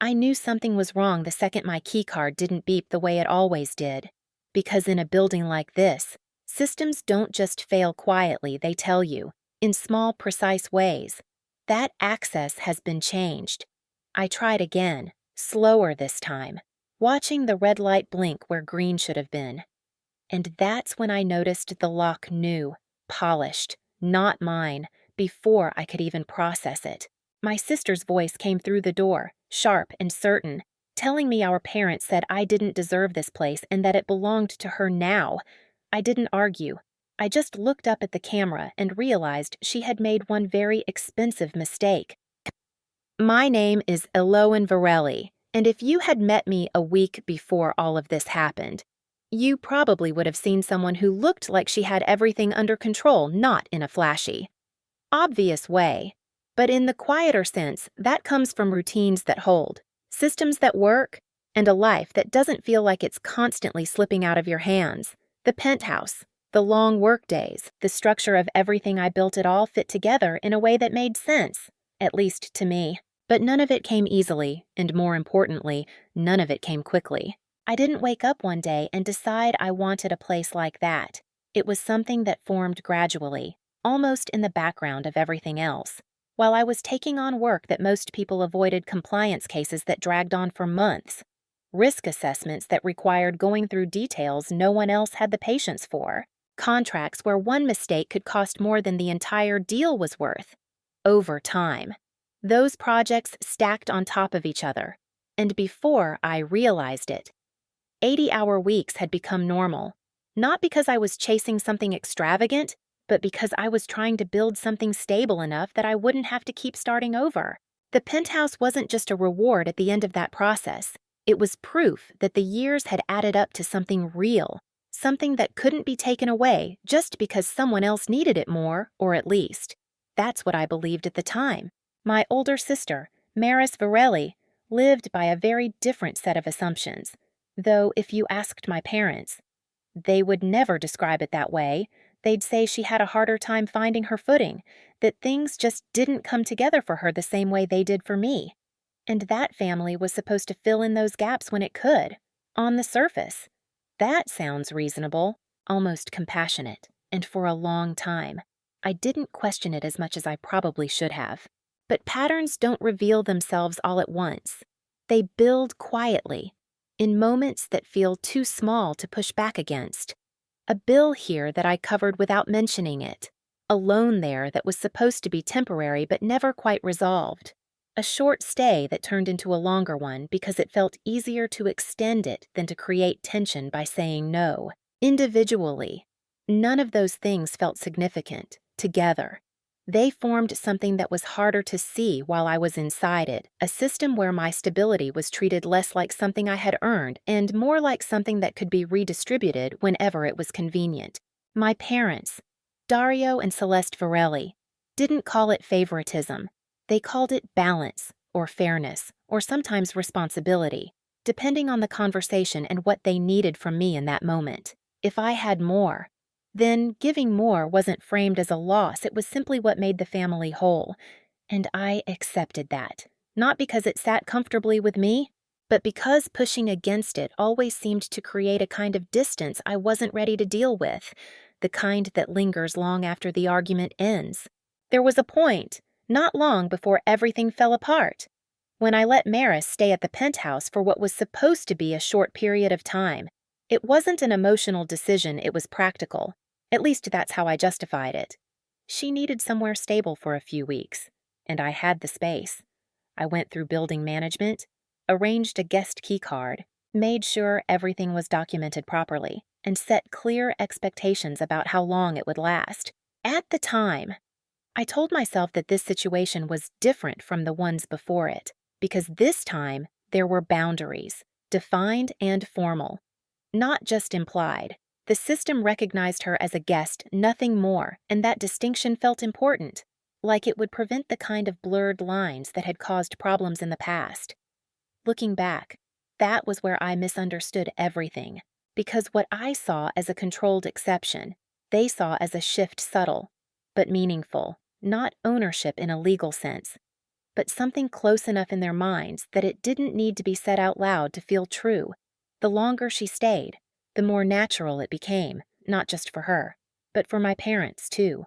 I knew something was wrong the second my keycard didn't beep the way it always did. Because in a building like this, systems don't just fail quietly, they tell you, in small, precise ways. That access has been changed. I tried again, slower this time, watching the red light blink where green should have been. And that's when I noticed the lock new, polished, not mine, before I could even process it. My sister's voice came through the door, sharp and certain, telling me our parents said I didn't deserve this place and that it belonged to her now. I didn't argue. I just looked up at the camera and realized she had made one very expensive mistake. My name is Eloan Varelli, and if you had met me a week before all of this happened, you probably would have seen someone who looked like she had everything under control, not in a flashy, obvious way. But in the quieter sense, that comes from routines that hold, systems that work, and a life that doesn't feel like it's constantly slipping out of your hands. The penthouse, the long work days, the structure of everything I built, it all fit together in a way that made sense, at least to me. But none of it came easily, and more importantly, none of it came quickly. I didn't wake up one day and decide I wanted a place like that. It was something that formed gradually, almost in the background of everything else. While I was taking on work that most people avoided, compliance cases that dragged on for months, risk assessments that required going through details no one else had the patience for, contracts where one mistake could cost more than the entire deal was worth. Over time, those projects stacked on top of each other, and before I realized it, 80-hour weeks had become normal, not because I was chasing something extravagant, but because I was trying to build something stable enough that I wouldn't have to keep starting over. The penthouse wasn't just a reward at the end of that process. It was proof that the years had added up to something real, something that couldn't be taken away just because someone else needed it more, or at least. That's what I believed at the time. My older sister, Maris Varelli, lived by a very different set of assumptions. Though if you asked my parents, they would never describe it that way. They'd say she had a harder time finding her footing, that things just didn't come together for her the same way they did for me. And that family was supposed to fill in those gaps when it could, on the surface. That sounds reasonable, almost compassionate, and for a long time, I didn't question it as much as I probably should have. But patterns don't reveal themselves all at once. They build quietly, in moments that feel too small to push back against. A bill here that I covered without mentioning it. A loan there that was supposed to be temporary but never quite resolved. A short stay that turned into a longer one because it felt easier to extend it than to create tension by saying no. Individually, none of those things felt significant. Together, they formed something that was harder to see while I was inside it, a system where my stability was treated less like something I had earned and more like something that could be redistributed whenever it was convenient. My parents, Dario and Celeste Varelli, didn't call it favoritism. They called it balance, or fairness, or sometimes responsibility, depending on the conversation and what they needed from me in that moment. If I had more, then giving more wasn't framed as a loss, it was simply what made the family whole. And I accepted that, not because it sat comfortably with me, but because pushing against it always seemed to create a kind of distance I wasn't ready to deal with, the kind that lingers long after the argument ends. There was a point, not long before everything fell apart, when I let Maris stay at the penthouse for what was supposed to be a short period of time. It wasn't an emotional decision, it was practical. At least that's how I justified it. She needed somewhere stable for a few weeks, and I had the space. I went through building management, arranged a guest key card, made sure everything was documented properly, and set clear expectations about how long it would last. At the time, I told myself that this situation was different from the ones before it, because this time there were boundaries, defined and formal, not just implied. The system recognized her as a guest, nothing more, and that distinction felt important, like it would prevent the kind of blurred lines that had caused problems in the past. Looking back, that was where I misunderstood everything, because what I saw as a controlled exception, they saw as a shift subtle, but meaningful, not ownership in a legal sense, but something close enough in their minds that it didn't need to be said out loud to feel true. The longer she stayed, the more natural it became, not just for her, but for my parents, too,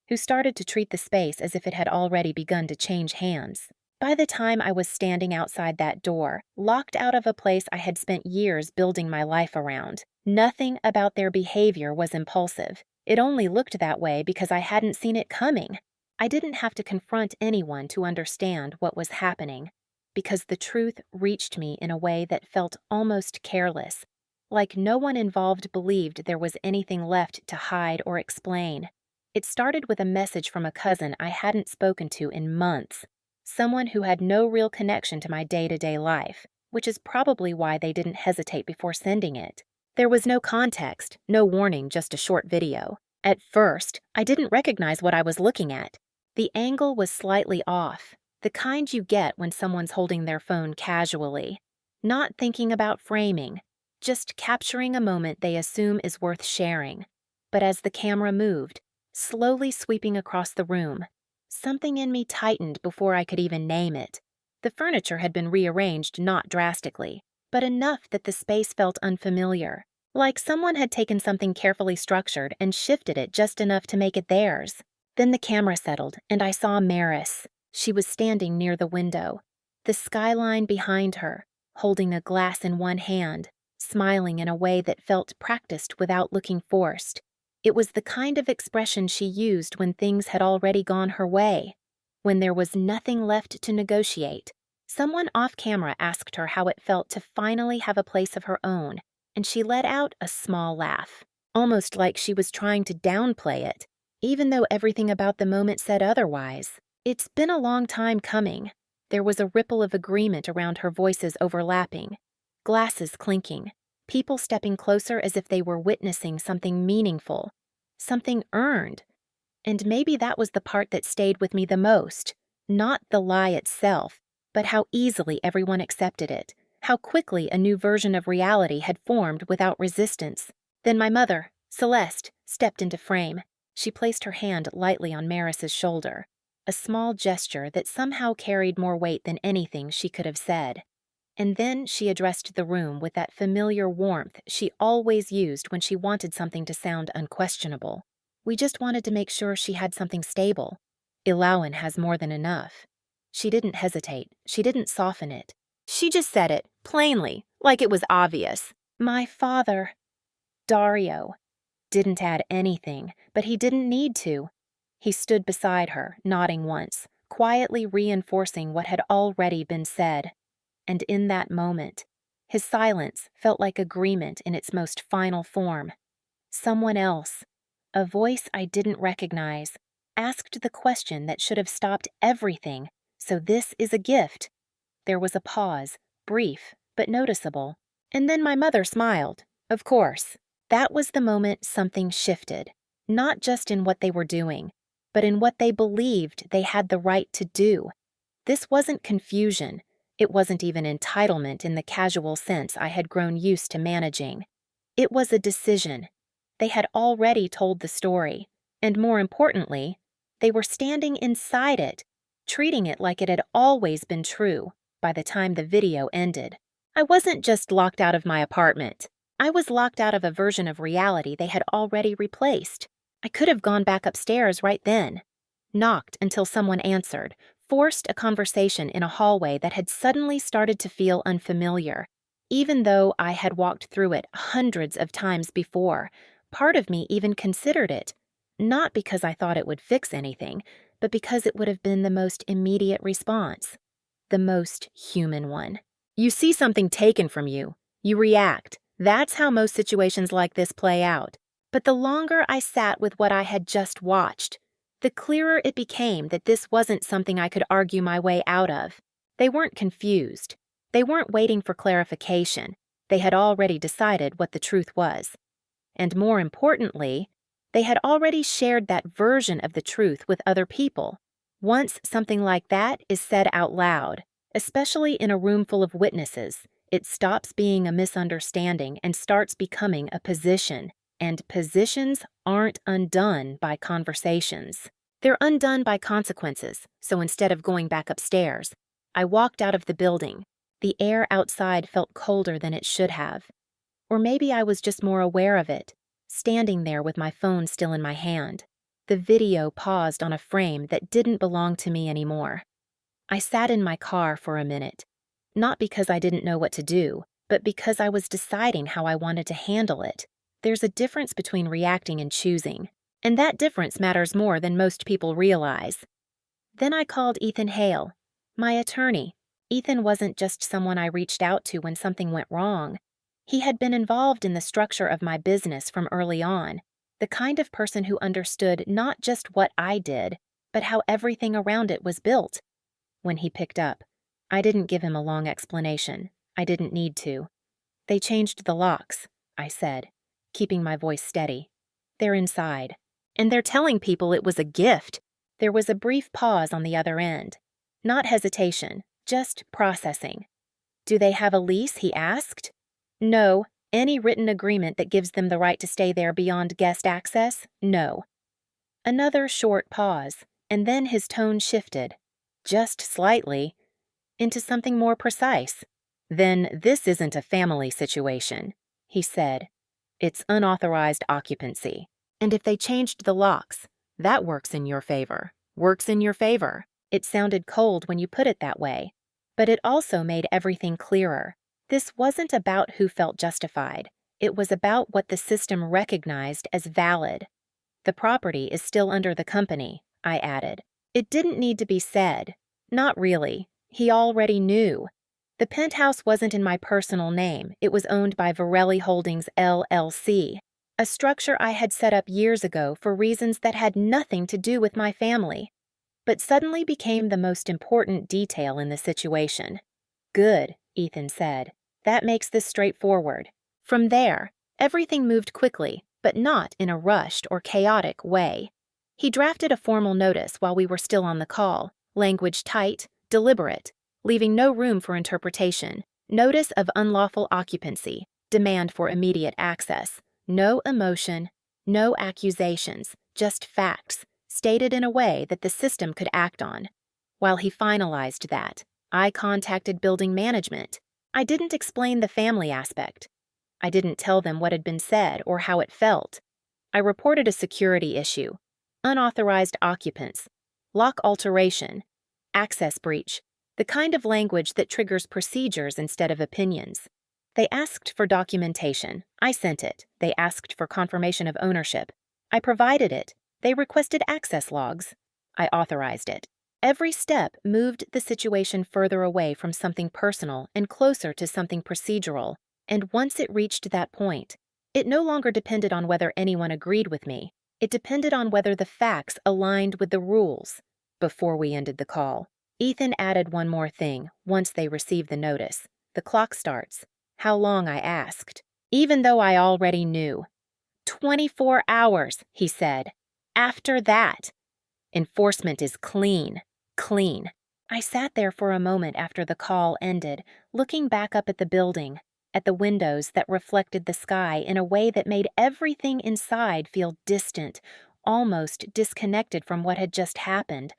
who started to treat the space as if it had already begun to change hands. By the time I was standing outside that door, locked out of a place I had spent years building my life around, nothing about their behavior was impulsive. It only looked that way because I hadn't seen it coming. I didn't have to confront anyone to understand what was happening, because the truth reached me in a way that felt almost careless, like no one involved believed there was anything left to hide or explain. It started with a message from a cousin I hadn't spoken to in months, someone who had no real connection to my day-to-day life, which is probably why they didn't hesitate before sending it. There was no context, no warning, just a short video. At first, I didn't recognize what I was looking at. The angle was slightly off, the kind you get when someone's holding their phone casually, not thinking about framing, just capturing a moment they assume is worth sharing. But as the camera moved, slowly sweeping across the room, something in me tightened before I could even name it. The furniture had been rearranged not drastically, but enough that the space felt unfamiliar, like someone had taken something carefully structured and shifted it just enough to make it theirs. Then the camera settled, and I saw Maris. She was standing near the window, the skyline behind her, holding a glass in one hand, smiling in a way that felt practiced without looking forced. It was the kind of expression she used when things had already gone her way, when there was nothing left to negotiate. Someone off-camera asked her how it felt to finally have a place of her own, and she let out a small laugh, almost like she was trying to downplay it, even though everything about the moment said otherwise. It's been a long time coming. There was a ripple of agreement around her voices overlapping, glasses clinking, people stepping closer as if they were witnessing something meaningful, something earned. And maybe that was the part that stayed with me the most, not the lie itself, but how easily everyone accepted it, how quickly a new version of reality had formed without resistance. Then my mother, Celeste, stepped into frame. She placed her hand lightly on Maris's shoulder, a small gesture that somehow carried more weight than anything she could have said. And then she addressed the room with that familiar warmth she always used when she wanted something to sound unquestionable. We just wanted to make sure she had something stable. Ilawan has more than enough. She didn't hesitate. She didn't soften it. She just said it, plainly, like it was obvious. My father, Dario, didn't add anything, but he didn't need to. He stood beside her, nodding once, quietly reinforcing what had already been said. And in that moment, his silence felt like agreement in its most final form. Someone else, a voice I didn't recognize, asked the question that should have stopped everything. So this is a gift. There was a pause, brief but noticeable. And then my mother smiled. Of course. That was the moment something shifted, not just in what they were doing, but in what they believed they had the right to do. This wasn't confusion. It wasn't even entitlement in the casual sense I had grown used to managing. It was a decision. They had already told the story, and more importantly, they were standing inside it, treating it like it had always been true by the time the video ended. I wasn't just locked out of my apartment. I was locked out of a version of reality they had already replaced. I could have gone back upstairs right then, knocked until someone answered, forced a conversation in a hallway that had suddenly started to feel unfamiliar. Even though I had walked through it hundreds of times before, part of me even considered it, not because I thought it would fix anything, but because it would have been the most immediate response, the most human one. You see something taken from you, you react. That's how most situations like this play out. But the longer I sat with what I had just watched, the clearer it became that this wasn't something I could argue my way out of. They weren't confused. They weren't waiting for clarification. They had already decided what the truth was. And more importantly, they had already shared that version of the truth with other people. Once something like that is said out loud, especially in a room full of witnesses, it stops being a misunderstanding and starts becoming a position. And positions aren't undone by conversations. They're undone by consequences, so instead of going back upstairs, I walked out of the building. The air outside felt colder than it should have. Or maybe I was just more aware of it, standing there with my phone still in my hand. The video paused on a frame that didn't belong to me anymore. I sat in my car for a minute, not because I didn't know what to do, but because I was deciding how I wanted to handle it. There's a difference between reacting and choosing, and that difference matters more than most people realize. Then I called Ethan Hale, my attorney. Ethan wasn't just someone I reached out to when something went wrong. He had been involved in the structure of my business from early on, the kind of person who understood not just what I did, but how everything around it was built. When he picked up, I didn't give him a long explanation. I didn't need to. "They changed the locks," I said, keeping my voice steady. "They're inside. And they're telling people it was a gift." There was a brief pause on the other end. Not hesitation, just processing. "Do they have a lease?" he asked. "No. Any written agreement that gives them the right to stay there beyond guest access? No." Another short pause, and then his tone shifted, just slightly, into something more precise. "Then this isn't a family situation," he said. "It's unauthorized occupancy. And if they changed the locks, that works in your favor. Works in your favor." It sounded cold when you put it that way, but it also made everything clearer. This wasn't about who felt justified. It was about what the system recognized as valid. "The property is still under the company," I added. It didn't need to be said. Not really. He already knew. The Penthouse wasn't in my personal name. It was owned by Varelli Holdings LLC, a structure I had set up years ago for reasons that had nothing to do with my family, but suddenly became the most important detail in the situation. "Good," Ethan said. "That makes this straightforward." From there, everything moved quickly, but not in a rushed or chaotic way. He drafted a formal notice while we were still on the call, language tight, deliberate, leaving no room for interpretation. Notice of unlawful occupancy, demand for immediate access. No emotion, no accusations, just facts, stated in a way that the system could act on. While he finalized that, I contacted building management. I didn't explain the family aspect. I didn't tell them what had been said or how it felt. I reported a security issue, unauthorized occupants, lock alteration, access breach, the kind of language that triggers procedures instead of opinions. They asked for documentation. I sent it. They asked for confirmation of ownership. I provided it. They requested access logs. I authorized it. Every step moved the situation further away from something personal and closer to something procedural. And once it reached that point, it no longer depended on whether anyone agreed with me. It depended on whether the facts aligned with the rules. Before we ended the call, Ethan added one more thing once they received the notice. "The clock starts." How long, I asked, even though I already knew. 24 hours, he said. After that, enforcement is clean. Clean. I sat there for a moment after the call ended, looking back up at the building, at the windows that reflected the sky in a way that made everything inside feel distant, almost disconnected from what had just happened.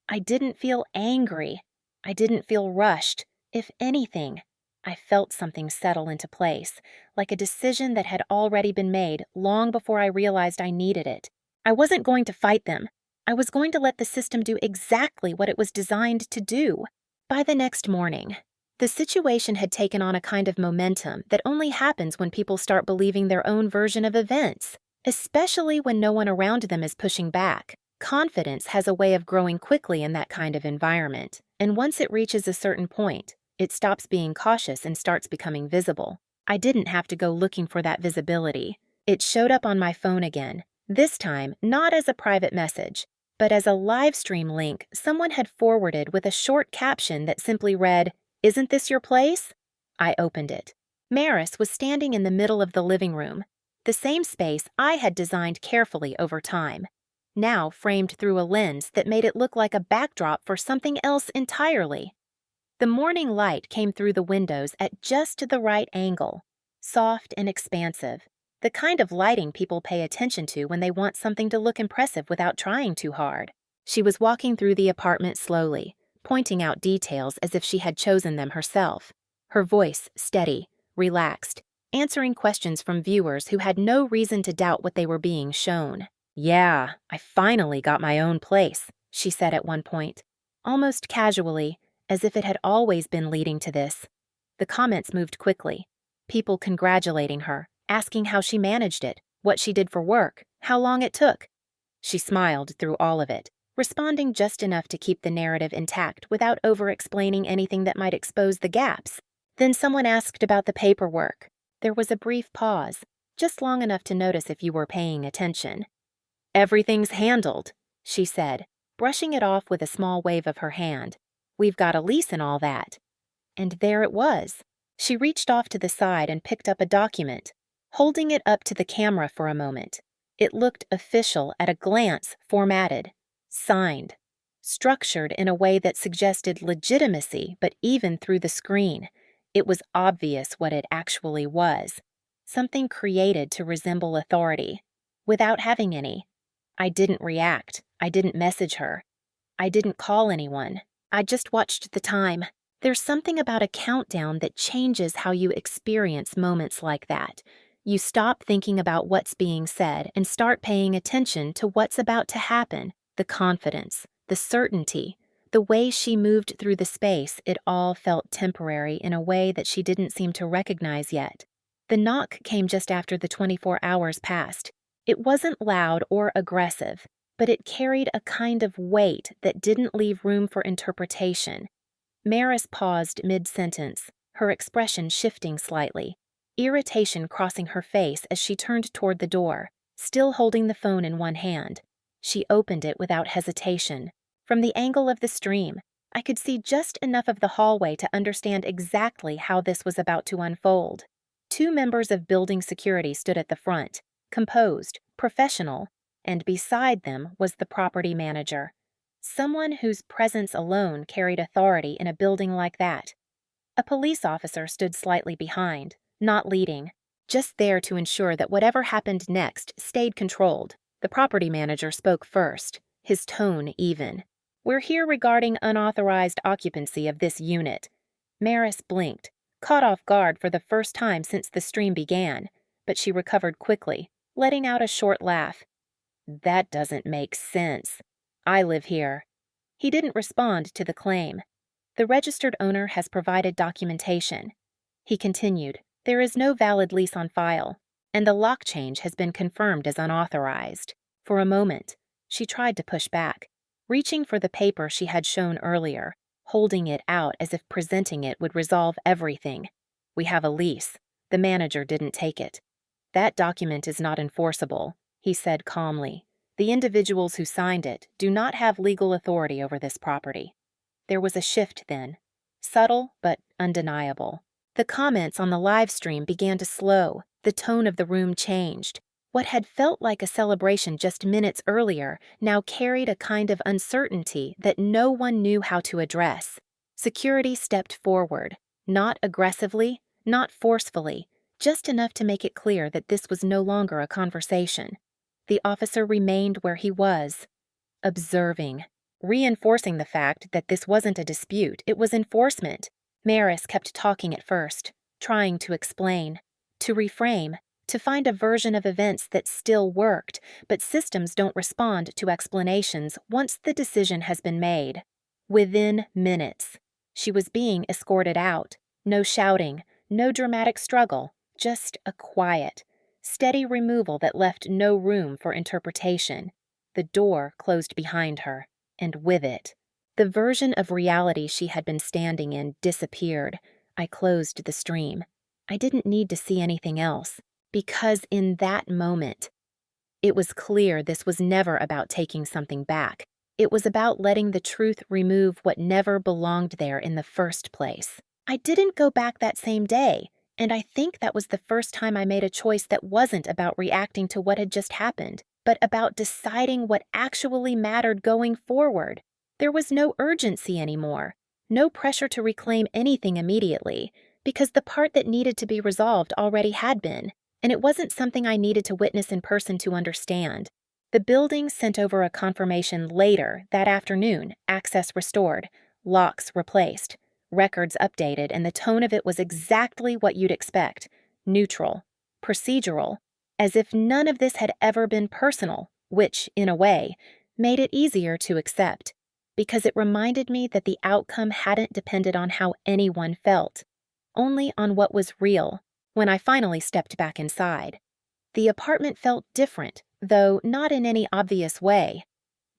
I didn't feel angry. I didn't feel rushed. If anything, I felt something settle into place, like a decision that had already been made long before I realized I needed it. I wasn't going to fight them. I was going to let the system do exactly what it was designed to do. By the next morning, the situation had taken on a kind of momentum that only happens when people start believing their own version of events, especially when no one around them is pushing back. Confidence has a way of growing quickly in that kind of environment, and once it reaches a certain point, it stops being cautious and starts becoming visible. I didn't have to go looking for that visibility. It showed up on my phone again, this time not as a private message, but as a live stream link someone had forwarded with a short caption that simply read, "Isn't this your place?" I opened it. Maris was standing in the middle of the living room, the same space I had designed carefully over time, now framed through a lens that made it look like a backdrop for something else entirely. The morning light came through the windows at just the right angle, soft and expansive, the kind of lighting people pay attention to when they want something to look impressive without trying too hard. She was walking through the apartment slowly, pointing out details as if she had chosen them herself. Her voice steady, relaxed, answering questions from viewers who had no reason to doubt what they were being shown. "Yeah, I finally got my own place," she said at one point, almost casually, as if it had always been leading to this. The comments moved quickly. People congratulating her, asking how she managed it, what she did for work, how long it took. She smiled through all of it, responding just enough to keep the narrative intact without over-explaining anything that might expose the gaps. Then someone asked about the paperwork. There was a brief pause, just long enough to notice if you were paying attention. "Everything's handled," she said, brushing it off with a small wave of her hand. "We've got a lease and all that." And there it was. She reached off to the side and picked up a document, holding it up to the camera for a moment. It looked official at a glance, formatted, signed, structured in a way that suggested legitimacy, but even through the screen, it was obvious what it actually was. Something created to resemble authority, without having any. I didn't react. I didn't message her. I didn't call anyone. I just watched the time. There's something about a countdown that changes how you experience moments like that. You stop thinking about what's being said and start paying attention to what's about to happen. The confidence, the certainty, the way she moved through the space, it all felt temporary in a way that she didn't seem to recognize yet. The knock came just after the 24 hours passed. It wasn't loud or aggressive, but it carried a kind of weight that didn't leave room for interpretation. Maris paused mid-sentence, her expression shifting slightly, irritation crossing her face as she turned toward the door, still holding the phone in one hand. She opened it without hesitation. From the angle of the stream, I could see just enough of the hallway to understand exactly how this was about to unfold. 2 members of building security stood at the front, composed, professional, and beside them was the property manager. Someone whose presence alone carried authority in a building like that. A police officer stood slightly behind, not leading, just there to ensure that whatever happened next stayed controlled. The property manager spoke first, his tone even. "We're here regarding unauthorized occupancy of this unit." Maris blinked, caught off guard for the first time since the stream began, but she recovered quickly, letting out a short laugh. "That doesn't make sense. I live here." He didn't respond to the claim. "The registered owner has provided documentation." He continued, "There is no valid lease on file, and the lock change has been confirmed as unauthorized." For a moment, she tried to push back, reaching for the paper she had shown earlier, holding it out as if presenting it would resolve everything. "We have a lease. The manager didn't take it." "That document is not enforceable," he said calmly. "The individuals who signed it do not have legal authority over this property." There was a shift then, subtle but undeniable. The comments on the live stream began to slow. The tone of the room changed. What had felt like a celebration just minutes earlier now carried a kind of uncertainty that no one knew how to address. Security stepped forward, not aggressively, not forcefully, just enough to make it clear that this was no longer a conversation. The officer remained where he was, observing, reinforcing the fact that this wasn't a dispute, it was enforcement. Maris kept talking at first, trying to explain, to reframe, to find a version of events that still worked, but systems don't respond to explanations once the decision has been made. Within minutes, she was being escorted out. No shouting, no dramatic struggle, just a quiet, steady removal that left no room for interpretation. The door closed behind her, and with it, the version of reality she had been standing in disappeared. I closed the stream. I didn't need to see anything else, because in that moment, it was clear this was never about taking something back. It was about letting the truth remove what never belonged there in the first place. I didn't go back that same day, and I think that was the first time I made a choice that wasn't about reacting to what had just happened, but about deciding what actually mattered going forward. There was no urgency anymore, no pressure to reclaim anything immediately, because the part that needed to be resolved already had been, and it wasn't something I needed to witness in person to understand. The building sent over a confirmation later that afternoon, access restored, locks replaced, records updated, and the tone of it was exactly what you'd expect: neutral, procedural, as if none of this had ever been personal, which, in a way, made it easier to accept, because it reminded me that the outcome hadn't depended on how anyone felt, only on what was real. When I finally stepped back inside, the apartment felt different, though not in any obvious way.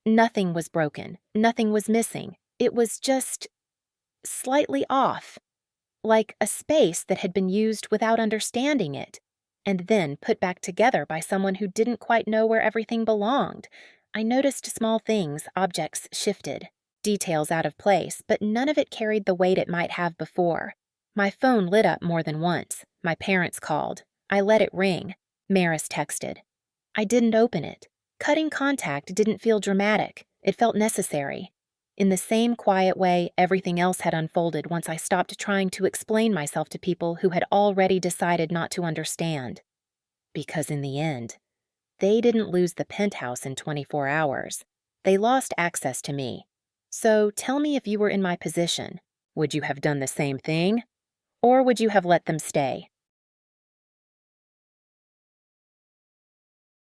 Nothing was broken, nothing was missing. It was just slightly off, like a space that had been used without understanding it, and then put back together by someone who didn't quite know where everything belonged. I noticed small things, objects shifted, details out of place, but none of it carried the weight it might have before. My phone lit up more than once. My parents called. I let it ring. Maris texted. I didn't open it. Cutting contact didn't feel dramatic. It felt necessary. In the same quiet way everything else had unfolded once I stopped trying to explain myself to people who had already decided not to understand. Because in the end, they didn't lose the penthouse in 24 hours. They lost access to me. So tell me, if you were in my position, would you have done the same thing? Or would you have let them stay?